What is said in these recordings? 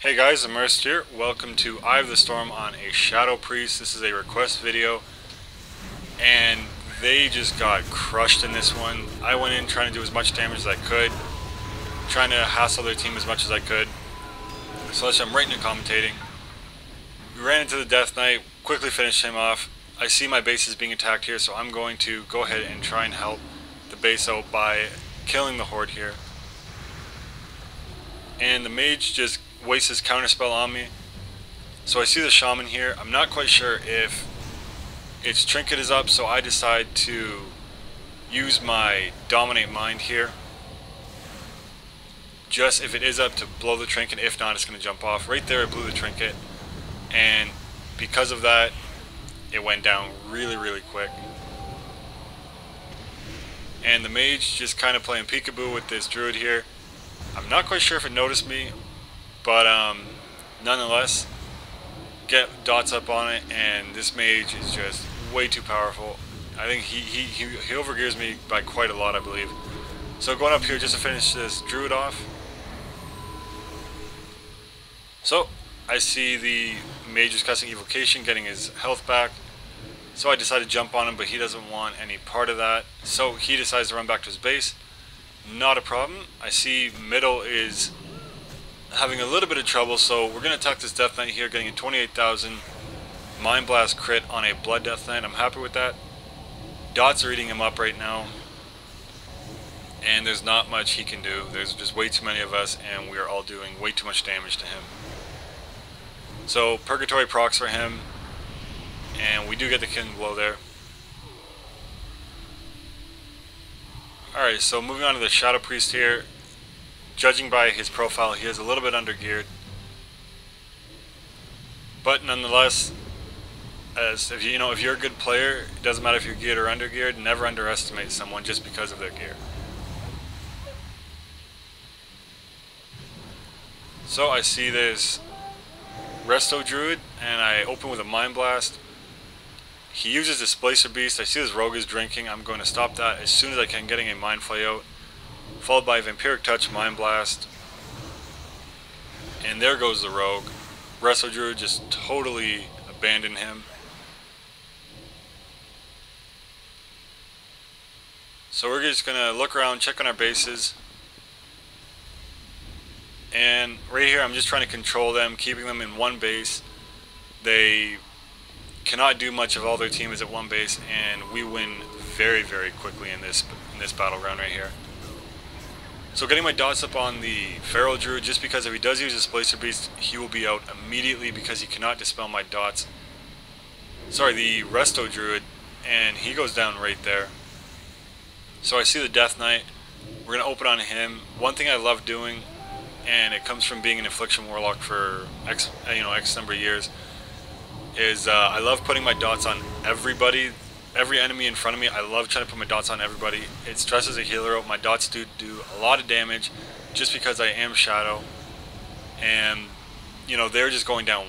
Hey guys, Immersed here. Welcome to Eye of the Storm on a Shadow Priest. This is a request video, and they just got crushed in this one. I went in trying to do as much damage as I could, trying to hassle their team as much as I could. So let's jump right into commentating. We ran into the Death Knight, quickly finished him off. I see my base is being attacked here, so I'm going to go ahead and try and help the base out by killing the Horde here. And the mage just wastes his counterspell on me. So I see the shaman here. I'm not quite sure if its trinket is up, so I decide to use my dominate mind here. Just if it is up, to blow the trinket. If not, it's going to jump off. Right there I blew the trinket, and because of that it went down really quick. And the mage just kind of playing peekaboo with this druid here. I'm not quite sure if it noticed me, but nonetheless, get dots up on it, and this mage is just way too powerful. I think he overgears me by quite a lot, I believe. So going up here just to finish this druid off. So I see the mage is casting evocation, getting his health back. So I decide to jump on him, but he doesn't want any part of that. So he decides to run back to his base. Not a problem. I see middle is having a little bit of trouble, so we're going to attack this Death Knight here, getting a 28,000 Mind Blast crit on a Blood Death Knight. I'm happy with that. Dots are eating him up right now, and there's not much he can do. There's just way too many of us, and we are all doing way too much damage to him. So Purgatory procs for him, and we do get the killing blow there. Alright, so moving on to the Shadow Priest here. Judging by his profile, he is a little bit undergeared, but nonetheless, as if you're a good player, it doesn't matter if you're geared or undergeared. Never underestimate someone just because of their gear. So I see this Resto Druid, and I open with a Mind Blast. He uses Displacer Beast. I see this rogue is drinking. I'm going to stop that as soon as I can, getting a Mind Flay out, followed by Vampiric Touch, Mind Blast, and there goes the rogue. Resto Druid just totally abandoned him. So we're just gonna look around, check on our bases, and right here I'm just trying to control them, keeping them in one base. They cannot do much of all their team is at one base, and we win very quickly in this battleground right here. So getting my dots up on the Feral Druid, just because if he does use Displacer Beast, he will be out immediately because he cannot dispel my dots. Sorry, the Resto Druid, and he goes down right there. So I see the Death Knight. We're going to open on him. One thing I love doing, and it comes from being an Affliction Warlock for X number of years, is I love putting my dots on everybody. Every enemy in front of me, I love trying to put my dots on everybody. It stresses a healer out. My dots do a lot of damage just because I am Shadow. And, they're just going down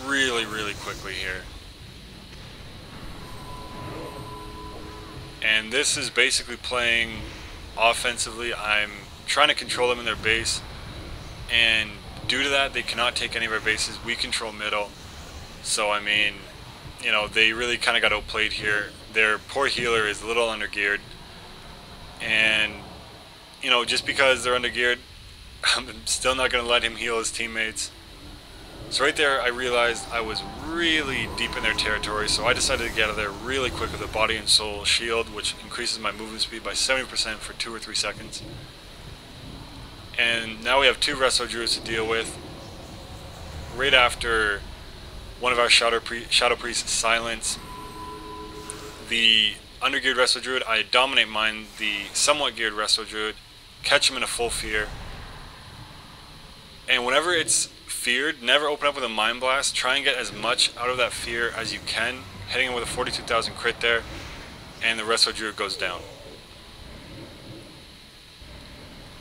really quickly here. And this is basically playing offensively. I'm trying to control them in their base. And due to that, they cannot take any of our bases. We control middle. So, I mean, they really kind of got outplayed here. Their poor healer is a little undergeared, and just because they're undergeared, I'm still not going to let him heal his teammates. So right there I realized I was really deep in their territory, so I decided to get out of there really quick with a Body and Soul shield, which increases my movement speed by 70% for 2 or 3 seconds. And now we have 2 Resto Druids to deal with. Right after one of our Shadow Priests silence the undergeared Resto Druid, I dominate mine the somewhat geared Resto Druid, catch him in a full fear. And whenever it's feared, never open up with a Mind Blast. Try and get as much out of that fear as you can, hitting him with a 42,000 crit there, and the Resto Druid goes down.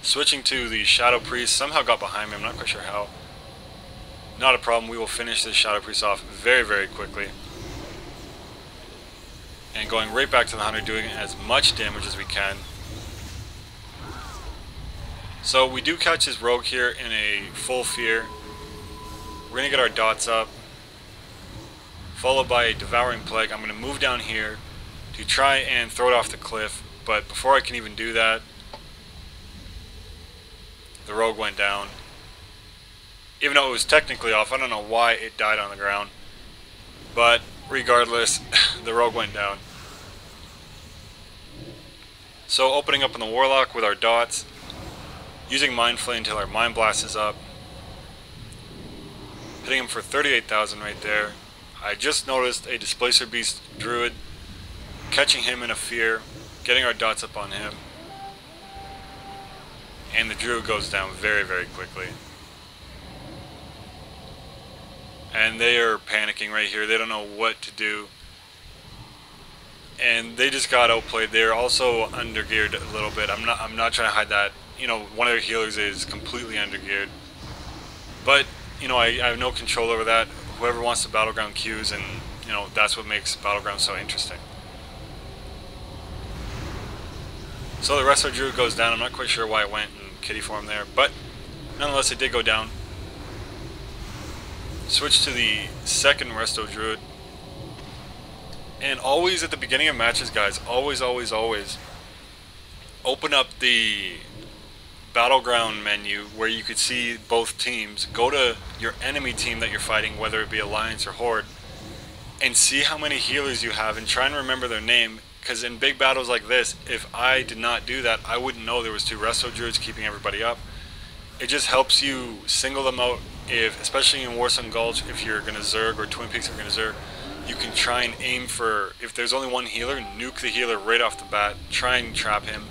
Switching to the Shadow Priest, somehow got behind me, I'm not quite sure how. Not a problem, we will finish this Shadow Priest off very quickly. And going right back to the Hunter, doing as much damage as we can. So we do catch his rogue here in a full fear. We're going to get our dots up, followed by a Devouring Plague. I'm going to move down here to try and throw it off the cliff, but before I can even do that, the rogue went down. Even though it was technically off, I don't know why it died on the ground, but regardless, the rogue went down. So opening up on the Warlock with our dots, using Mind Flay until our Mind Blast is up, hitting him for 38,000 right there. I just noticed a Displacer Beast Druid, catching him in a fear, getting our dots up on him, and the Druid goes down very, very quickly. And they are panicking right here. They don't know what to do. And they just got outplayed. They're also undergeared a little bit. I'm not trying to hide that. You know, one of their healers is completely undergeared. But, you know, I have no control over that. Whoever wants to Battleground queues, and, you know, that's what makes Battleground so interesting. So the Resto Druid goes down. I'm not quite sure why it went in kitty form there, but nonetheless it did go down. Switch to the second Resto Druid. And always at the beginning of matches, guys, always open up the Battleground menu where you could see both teams. Go to your enemy team that you're fighting, whether it be Alliance or Horde, and see how many healers you have and try and remember their name, because in big battles like this, if I did not do that, I wouldn't know there was 2 Resto Druids keeping everybody up. It just helps you single them out, especially in Warsong Gulch, if you're going to Zerg, or Twin Peaks are going to Zerg. You can try and aim for, if there's only one healer, nuke the healer right off the bat, try and trap him.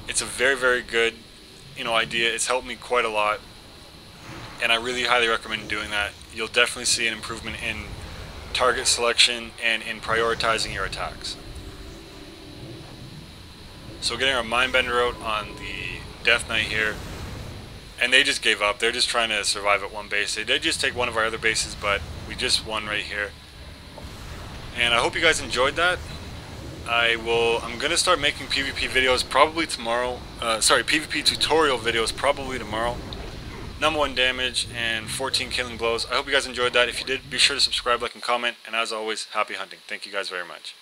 It's a very, very good, you know, idea. It's helped me quite a lot, and I really highly recommend doing that. You'll definitely see an improvement in target selection and in prioritizing your attacks. So getting our Mindbender out on the Death Knight here, and they just gave up. They're just trying to survive at one base. They did just take one of our other bases, but we just won right here. And I hope you guys enjoyed that. I'm going to start making PvP videos probably tomorrow. PvP tutorial videos probably tomorrow. Number 1 damage and 14 killing blows. I hope you guys enjoyed that. If you did, be sure to subscribe, like, and comment. And as always, happy hunting. Thank you guys very much.